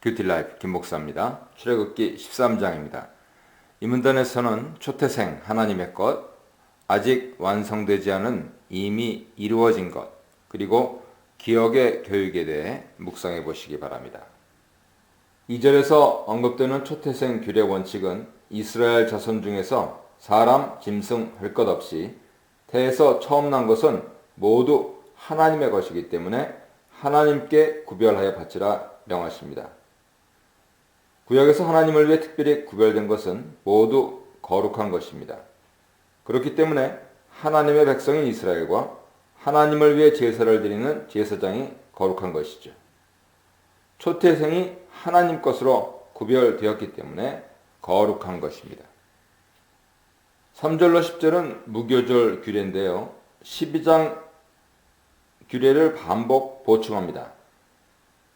뷰티라이프 김목사입니다. 출애굽기 13장입니다. 이 문단에서는 초태생 하나님의 것, 아직 완성되지 않은 이미 이루어진 것, 그리고 기억의 교육에 대해 묵상해 보시기 바랍니다. 2절에서 언급되는 초태생 규례 원칙은 이스라엘 자손 중에서 사람, 짐승 할 것 없이 태에서 처음 난 것은 모두 하나님의 것이기 때문에 하나님께 구별하여 바치라 명하십니다. 구약에서 하나님을 위해 특별히 구별된 것은 모두 거룩한 것입니다. 그렇기 때문에 하나님의 백성인 이스라엘과 하나님을 위해 제사를 드리는 제사장이 거룩한 것이죠. 초태생이 하나님 것으로 구별되었기 때문에 거룩한 것입니다. 3절로 10절은 무교절 규례인데요. 12장 규례를 반복 보충합니다.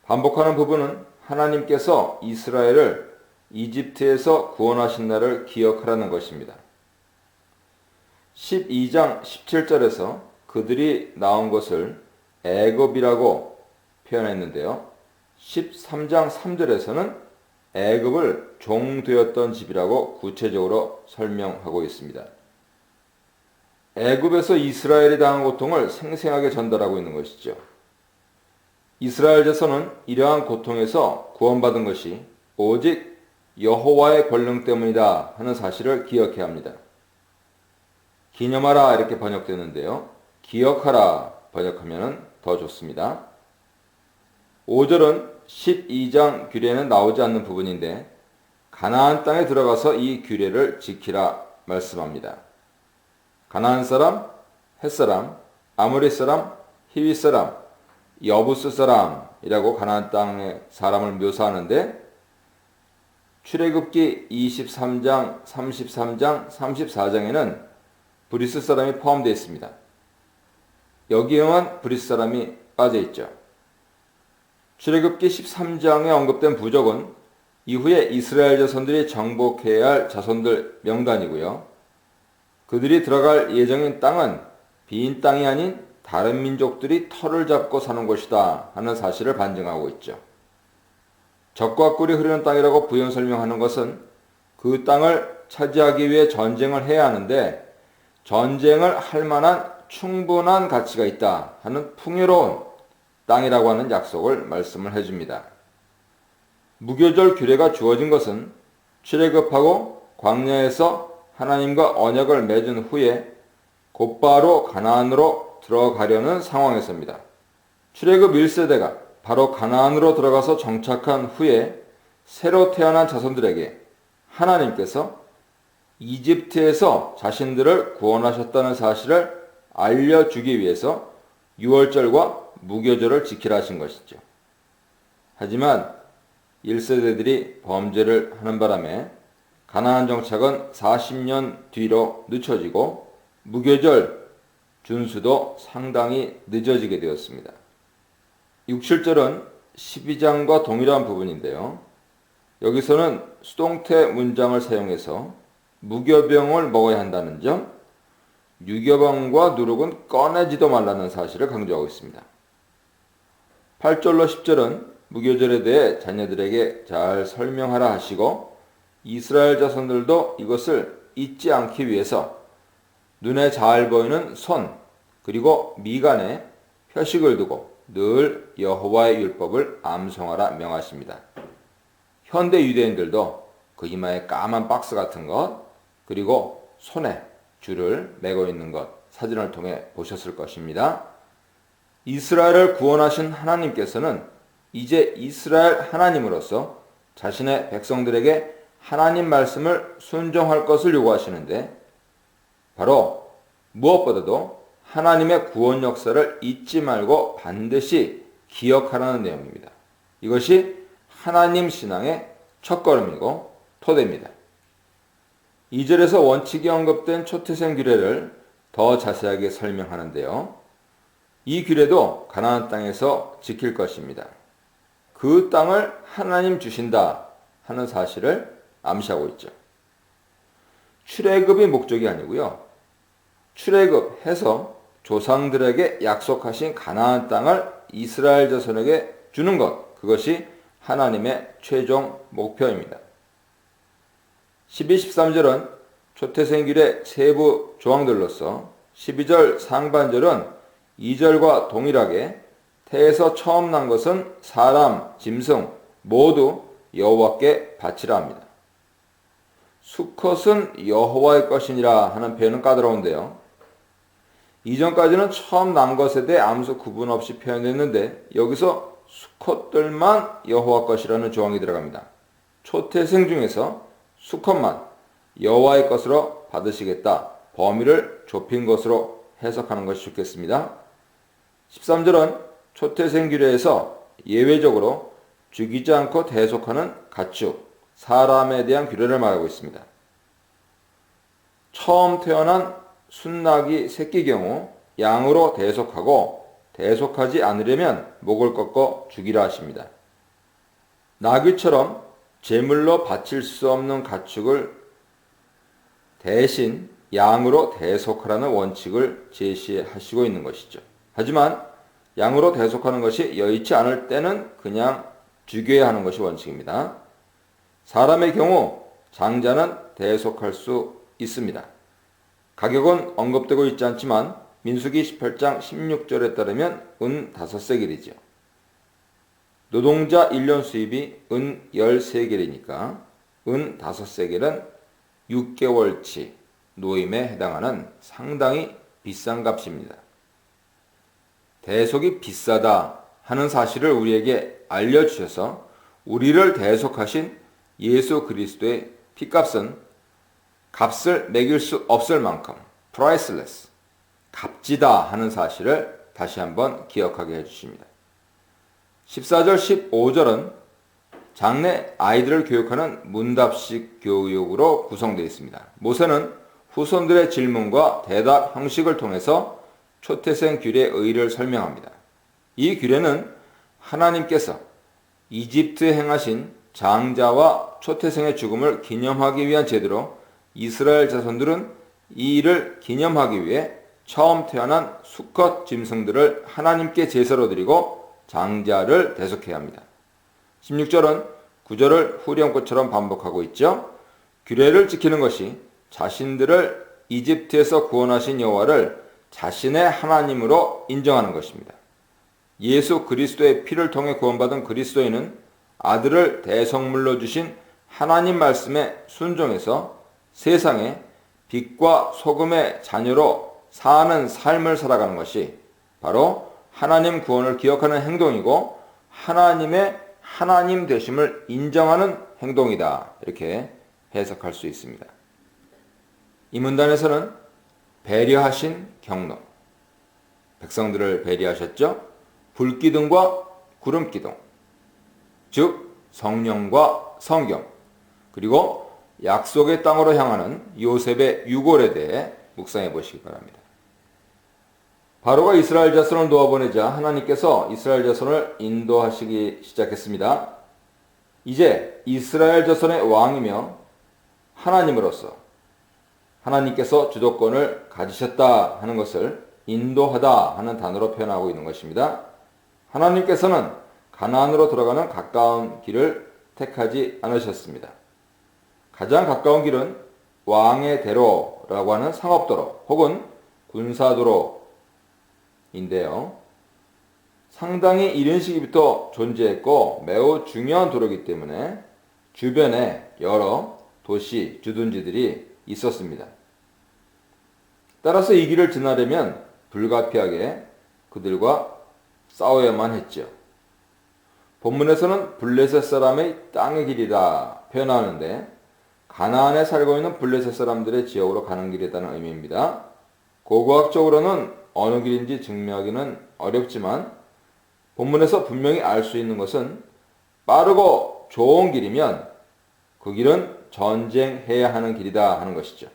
반복하는 부분은 하나님께서 이스라엘을 이집트에서 구원하신 날을 기억하라는 것입니다. 12장 17절에서 그들이 나온 것을 애굽이라고 표현했는데요. 13장 3절에서는 애굽을 종되었던 집이라고 구체적으로 설명하고 있습니다. 애굽에서 이스라엘이 당한 고통을 생생하게 전달하고 있는 것이죠. 이스라엘 자손은 이러한 고통에서 구원받은 것이 오직 여호와의 권능 때문이다 하는 사실을 기억해야 합니다. 기념하라 이렇게 번역되는데요. 기억하라 번역하면 더 좋습니다. 5절은 12장 규례는 나오지 않는 부분인데 가나안 땅에 들어가서 이 규례를 지키라 말씀합니다. 가나안 사람, 헷사람, 아모리 사람, 히위 사람, 여부스 사람이라고 가나안 땅의 사람을 묘사하는데 출애굽기 23장, 33장, 34장에는 브리스 사람이 포함되어 있습니다. 여기에만 브리스 사람이 빠져 있죠. 출애굽기 13장에 언급된 부족은 이후에 이스라엘 자손들이 정복해야 할 자손들 명단이고요. 그들이 들어갈 예정인 땅은 빈 땅이 아닌 다른 민족들이 터를 잡고 사는 곳이다 하는 사실을 반증하고 있죠. 젖과 꿀이 흐르는 땅이라고 부연 설명하는 것은 그 땅을 차지하기 위해 전쟁을 해야 하는데 전쟁을 할 만한 충분한 가치가 있다 하는 풍요로운 땅이라고 하는 약속을 말씀을 해줍니다. 무교절 규례가 주어진 것은 출애굽하고 광야에서 하나님과 언약을 맺은 후에 곧바로 가나안으로 들어가려는 상황에서입니다. 출애굽 1세대가 바로 가나안으로 들어가서 정착한 후에 새로 태어난 자손들에게 하나님께서 이집트에서 자신들을 구원하셨다는 사실을 알려주기 위해서 유월절과 무교절을 지키라 하신 것이죠. 하지만 1세대들이 범죄를 하는 바람에 가나안 정착은 40년 뒤로 늦춰지고 무교절 준수도 상당히 늦어지게 되었습니다. 6, 7절은 12장과 동일한 부분인데요. 여기서는 수동태 문장을 사용해서 무교병을 먹어야 한다는 점, 유교병과 누룩은 꺼내지도 말라는 사실을 강조하고 있습니다. 8절로 10절은 무교절에 대해 자녀들에게 잘 설명하라 하시고 이스라엘 자손들도 이것을 잊지 않기 위해서 눈에 잘 보이는 손 그리고 미간에 표식을 두고 늘 여호와의 율법을 암송하라 명하십니다. 현대 유대인들도 그 이마에 까만 박스 같은 것 그리고 손에 줄을 매고 있는 것 사진을 통해 보셨을 것입니다. 이스라엘을 구원하신 하나님께서는 이제 이스라엘 하나님으로서 자신의 백성들에게 하나님 말씀을 순종할 것을 요구하시는데 바로 무엇보다도 하나님의 구원 역사를 잊지 말고 반드시 기억하라는 내용입니다. 이것이 하나님 신앙의 첫걸음이고 토대입니다. 2절에서 원칙이 언급된 초태생 규례를 더 자세하게 설명하는데요. 이 규례도 가나안 땅에서 지킬 것입니다. 그 땅을 하나님 주신다 하는 사실을 암시하고 있죠. 출애굽이 목적이 아니고요. 출애굽해서 조상들에게 약속하신 가나안 땅을 이스라엘 자손에게 주는 것, 그것이 하나님의 최종 목표입니다. 12, 13절은 초태생길의 세부 조항들로서 12절 상반절은 2절과 동일하게 태에서 처음 난 것은 사람, 짐승 모두 여호와께 바치라 합니다. 수컷은 여호와의 것이니라 하는 표현은 까다로운데요. 이전까지는 처음 난 것에 대해 아무 구분 없이 표현했는데 여기서 수컷들만 여호와 것이라는 조항이 들어갑니다. 초태생 중에서 수컷만 여호와의 것으로 받으시겠다. 범위를 좁힌 것으로 해석하는 것이 좋겠습니다. 13절은 초태생 규례에서 예외적으로 죽이지 않고 대속하는 가축, 사람에 대한 규례를 말하고 있습니다. 처음 태어난 순낙이 새끼 경우 양으로 대속하고 대속하지 않으려면 목을 꺾어 죽이라 하십니다. 나귀처럼 제물로 바칠 수 없는 가축을 대신 양으로 대속하라는 원칙을 제시하시고 있는 것이죠. 하지만 양으로 대속하는 것이 여의치 않을 때는 그냥 죽여야 하는 것이 원칙입니다. 사람의 경우 장자는 대속할 수 있습니다. 가격은 언급되고 있지 않지만 민수기 18장 16절에 따르면 은 5세겔이죠. 노동자 1년 수입이 은 13겔이니까 은 5세겔은 6개월치 노임에 해당하는 상당히 비싼 값입니다. 대속이 비싸다 하는 사실을 우리에게 알려주셔서 우리를 대속하신 예수 그리스도의 피값은 값을 매길 수 없을 만큼 priceless, 값지다 하는 사실을 다시 한번 기억하게 해주십니다. 14절, 15절은 장래 아이들을 교육하는 문답식 교육으로 구성되어 있습니다. 모세는 후손들의 질문과 대답 형식을 통해서 초태생 규례의 의의를 설명합니다. 이 규례는 하나님께서 이집트에 행하신 장자와 초태생의 죽음을 기념하기 위한 제도로 이스라엘 자손들은 이 일을 기념하기 위해 처음 태어난 수컷 짐승들을 하나님께 제사로 드리고 장자를 대속해야 합니다. 16절은 9절을 후렴구처럼 반복하고 있죠. 규례를 지키는 것이 자신들을 이집트에서 구원하신 여호와를 자신의 하나님으로 인정하는 것입니다. 예수 그리스도의 피를 통해 구원받은 그리스도인은 아들을 대성물로 주신 하나님 말씀에 순종해서 세상에 빛과 소금의 자녀로 사는 삶을 살아가는 것이 바로 하나님 구원을 기억하는 행동이고 하나님의 하나님 되심을 인정하는 행동이다. 이렇게 해석할 수 있습니다. 이 문단에서는 배려하신 경로, 백성들을 배려하셨죠. 불기둥과 구름기둥, 즉 성령과 성경, 그리고 약속의 땅으로 향하는 요셉의 유골에 대해 묵상해 보시기 바랍니다. 바로가 이스라엘 자손을 놓아보내자 하나님께서 이스라엘 자손을 인도하시기 시작했습니다. 이제 이스라엘 자손의 왕이며 하나님으로서 하나님께서 주도권을 가지셨다 하는 것을 인도하다 하는 단어로 표현하고 있는 것입니다. 하나님께서는 가나안으로 들어가는 가까운 길을 택하지 않으셨습니다. 가장 가까운 길은 왕의 대로라고 하는 상업도로 혹은 군사도로인데요. 상당히 이른 시기부터 존재했고 매우 중요한 도로이기 때문에 주변에 여러 도시, 주둔지들이 있었습니다. 따라서 이 길을 지나려면 불가피하게 그들과 싸워야만 했죠. 본문에서는 블레셋 사람의 땅의 길이라 표현하는데 가나안에 살고 있는 블레셋 사람들의 지역으로 가는 길이라는 의미입니다. 고고학적으로는 어느 길인지 증명하기는 어렵지만 본문에서 분명히 알 수 있는 것은 빠르고 좋은 길이면 그 길은 전쟁해야 하는 길이다 하는 것이죠.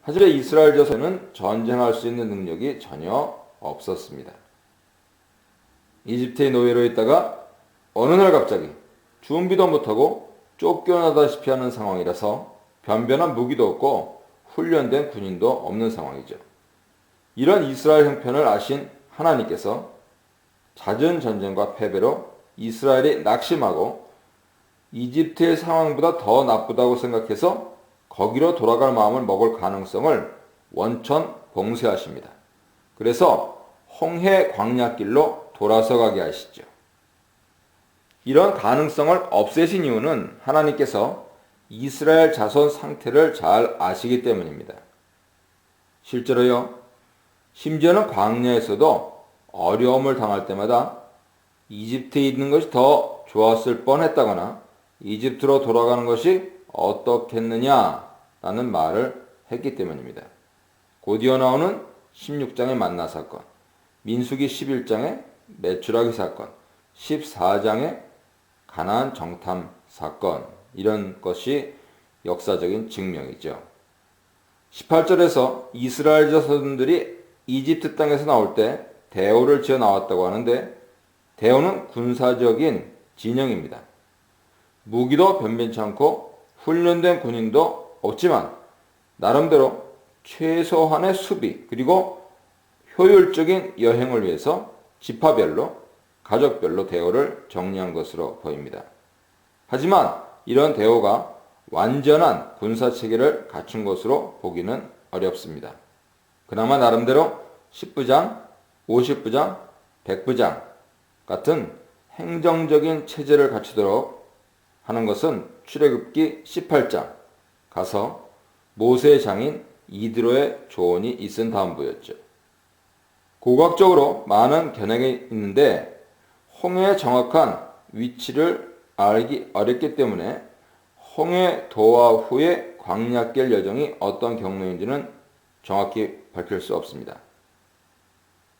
하지만 이스라엘 자손은 전쟁할 수 있는 능력이 전혀 없었습니다. 이집트의 노예로 있다가 어느 날 갑자기 준비도 못하고 쫓겨나다시피 하는 상황이라서 변변한 무기도 없고 훈련된 군인도 없는 상황이죠. 이런 이스라엘 형편을 아신 하나님께서 잦은 전쟁과 패배로 이스라엘이 낙심하고 이집트의 상황보다 더 나쁘다고 생각해서 거기로 돌아갈 마음을 먹을 가능성을 원천 봉쇄하십니다. 그래서 홍해 광야길로 돌아서 가게 하시죠. 이런 가능성을 없애신 이유는 하나님께서 이스라엘 자손 상태를 잘 아시기 때문입니다. 실제로요, 심지어는 광야에서도 어려움을 당할 때마다 이집트에 있는 것이 더 좋았을 뻔했다거나 이집트로 돌아가는 것이 어떻겠느냐라는 말을 했기 때문입니다. 곧이어 나오는 16장의 만나 사건, 민수기 11장의 메추라기 사건, 14장의 가나안 정탐 사건, 이런 것이 역사적인 증명이죠. 18절에서 이스라엘 자손들이 이집트 땅에서 나올 때 대오를 지어 나왔다고 하는데, 대오는 군사적인 진영입니다. 무기도 변변치 않고 훈련된 군인도 없지만 나름대로 최소한의 수비 그리고 효율적인 여행을 위해서 지파별로 가족별로 대오를 정리한 것으로 보입니다. 하지만 이런 대오가 완전한 군사체계를 갖춘 것으로 보기는 어렵습니다. 그나마 나름대로 10부장, 50부장, 100부장 같은 행정적인 체제를 갖추도록 하는 것은 출애굽기 18장 가서 모세의 장인 이드로의 조언이 있은 다음부였죠. 고각적으로 많은 견해가 있는데 홍해의 정확한 위치를 알기 어렵기 때문에 홍해 도하 후의 광야길 여정이 어떤 경로인지는 정확히 밝힐 수 없습니다.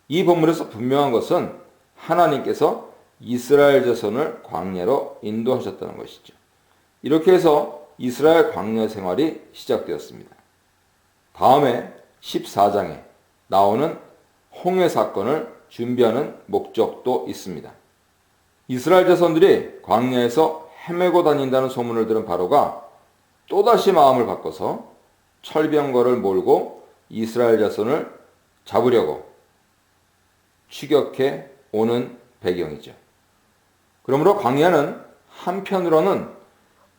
이 본문에서 분명한 것은 하나님께서 이스라엘 자손을 광야로 인도하셨다는 것이죠. 이렇게 해서 이스라엘 광야 생활이 시작되었습니다. 다음에 14장에 나오는 홍해 사건을 준비하는 목적도 있습니다. 이스라엘 자손들이 광야에서 헤매고 다닌다는 소문을 들은 바로가 또다시 마음을 바꿔서 철병거를 몰고 이스라엘 자손을 잡으려고 추격해 오는 배경이죠. 그러므로 광야는 한편으로는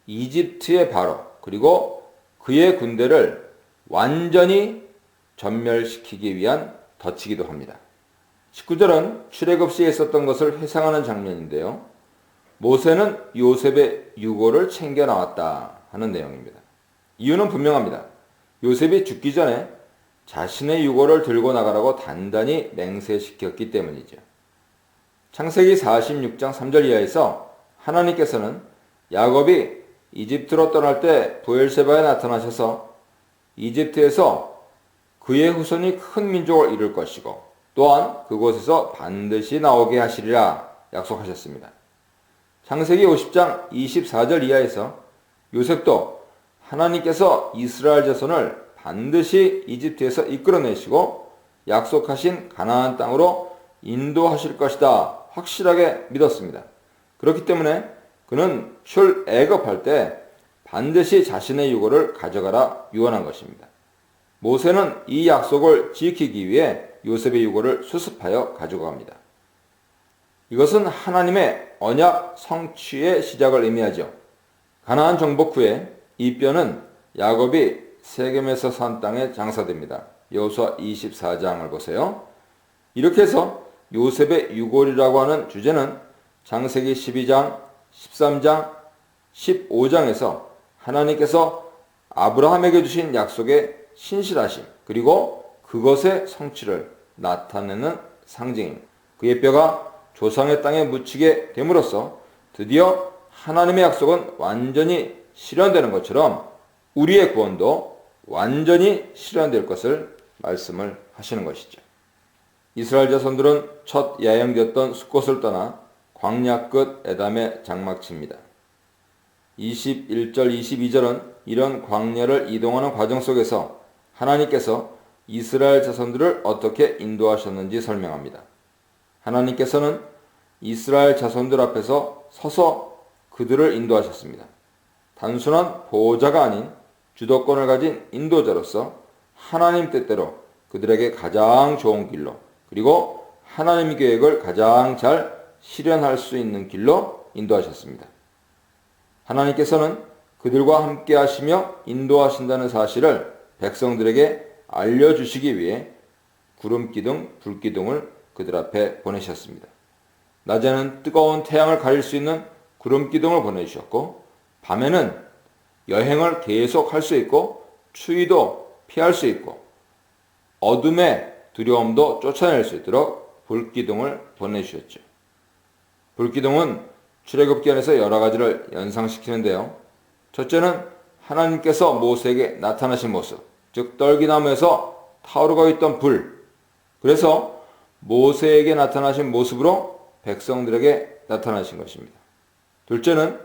이집트의 바로 그리고 그의 군대를 완전히 전멸시키기 위한 덫이기도 합니다. 19절은 출애굽 시에 있었던 것을 회상하는 장면인데요. 모세는 요셉의 유고를 챙겨 나왔다 하는 내용입니다. 이유는 분명합니다. 요셉이 죽기 전에 자신의 유고를 들고 나가라고 단단히 맹세시켰기 때문이죠. 창세기 46장 3절 이하에서 하나님께서는 야곱이 이집트로 떠날 때 브엘세바에 나타나셔서 이집트에서 그의 후손이 큰 민족을 이룰 것이고 또한 그곳에서 반드시 나오게 하시리라 약속하셨습니다. 창세기 50장 24절 이하에서 요셉도 하나님께서 이스라엘 자손을 반드시 이집트에서 이끌어내시고 약속하신 가나안 땅으로 인도하실 것이다 확실하게 믿었습니다. 그렇기 때문에 그는 출애굽할 때 반드시 자신의 유고를 가져가라 유언한 것입니다. 모세는 이 약속을 지키기 위해 요셉의 유고를 수습하여 가지고 갑니다. 이것은 하나님의 언약 성취의 시작을 의미하죠. 가나안 정복 후에 이 뼈는 야곱이 세겜에서 산 땅에 장사됩니다. 여호수아 24장을 보세요. 이렇게 해서 요셉의 유골이라고 하는 주제는 창세기 12장, 13장, 15장에서 하나님께서 아브라함에게 주신 약속의 신실하심 그리고 그것의 성취를 나타내는 상징입니다. 그의 뼈가 조상의 땅에 묻히게 됨으로써 드디어 하나님의 약속은 완전히 실현되는 것처럼 우리의 구원도 완전히 실현될 것을 말씀을 하시는 것이죠. 이스라엘 자손들은 첫 야영지였던 숫곳을 떠나 광야 끝 에담에 장막칩니다. 21절 22절은 이런 광야를 이동하는 과정 속에서 하나님께서 이스라엘 자손들을 어떻게 인도하셨는지 설명합니다. 하나님께서는 이스라엘 자손들 앞에서 서서 그들을 인도하셨습니다. 단순한 보호자가 아닌 주도권을 가진 인도자로서 하나님 뜻대로 그들에게 가장 좋은 길로 그리고 하나님 계획을 가장 잘 실현할 수 있는 길로 인도하셨습니다. 하나님께서는 그들과 함께 하시며 인도하신다는 사실을 백성들에게 알려주시기 위해 구름기둥, 불기둥을 그들 앞에 보내셨습니다. 낮에는 뜨거운 태양을 가릴 수 있는 구름기둥을 보내주셨고, 밤에는 여행을 계속 할 수 있고 추위도 피할 수 있고 어둠의 두려움도 쫓아낼 수 있도록 불기둥을 보내주셨죠. 불기둥은 출애굽기 안에서 여러 가지를 연상시키는데요. 첫째는 하나님께서 모세에게 나타나신 모습, 즉 떨기나무에서 타오르고 있던 불. 그래서 모세에게 나타나신 모습으로 백성들에게 나타나신 것입니다. 둘째는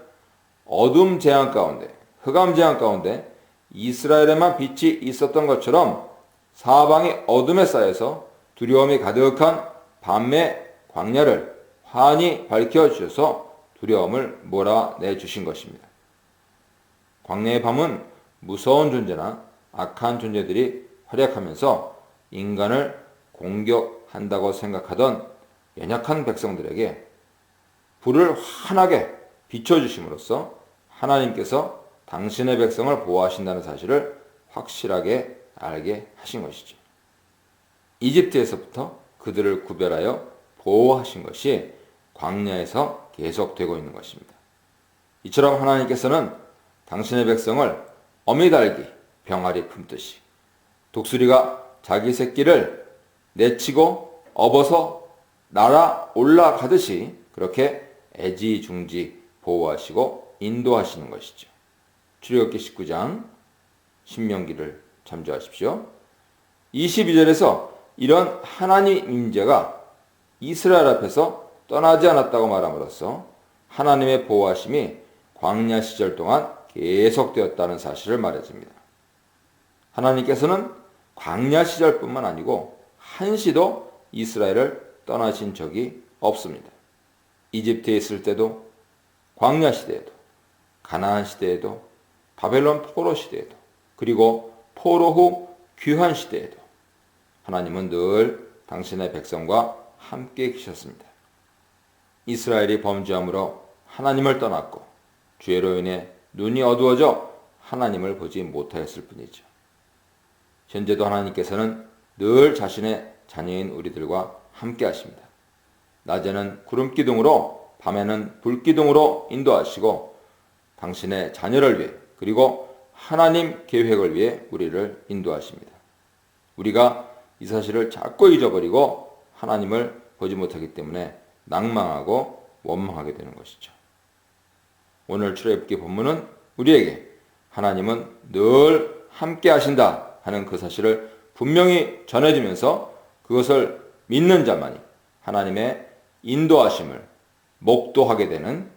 어둠 재앙 가운데, 흑암 재앙 가운데 이스라엘에만 빛이 있었던 것처럼 사방이 어둠에 쌓여서 두려움이 가득한 밤의 광야를 환히 밝혀주셔서 두려움을 몰아내주신 것입니다. 광야의 밤은 무서운 존재나 악한 존재들이 활약하면서 인간을 공격한다고 생각하던 연약한 백성들에게 불을 환하게 비춰주심으로써 하나님께서 당신의 백성을 보호하신다는 사실을 확실하게 알게 하신 것이죠. 이집트에서부터 그들을 구별하여 보호하신 것이 광야에서 계속되고 있는 것입니다. 이처럼 하나님께서는 당신의 백성을 어미달기, 병아리 품듯이 독수리가 자기 새끼를 내치고 업어서 날아 올라가듯이 그렇게 애지중지 보호하시고 인도하시는 것이죠. 출애굽기 19장 신명기를 참조하십시오. 22절에서 이런 하나님 임재가 이스라엘 앞에서 떠나지 않았다고 말함으로써 하나님의 보호하심이 광야 시절 동안 계속되었다는 사실을 말해줍니다. 하나님께서는 광야 시절뿐만 아니고 한시도 이스라엘을 떠나신 적이 없습니다. 이집트에 있을 때도, 광야 시대에도, 가나안 시대에도, 바벨론 포로 시대에도, 그리고 포로 후 귀환 시대에도 하나님은 늘 당신의 백성과 함께 계셨습니다. 이스라엘이 범죄함으로 하나님을 떠났고 죄로 인해 눈이 어두워져 하나님을 보지 못하였을 뿐이죠. 현재도 하나님께서는 늘 자신의 자녀인 우리들과 함께 하십니다. 낮에는 구름기둥으로, 밤에는 불기둥으로 인도하시고 당신의 자녀를 위해, 그리고 하나님 계획을 위해 우리를 인도하십니다. 우리가 이 사실을 자꾸 잊어버리고 하나님을 보지 못하기 때문에 낭망하고 원망하게 되는 것이죠. 오늘 출애굽기 본문은 우리에게 하나님은 늘 함께 하신다 하는 그 사실을 분명히 전해주면서 그것을 믿는 자만이 하나님의 인도하심을 목도하게 되는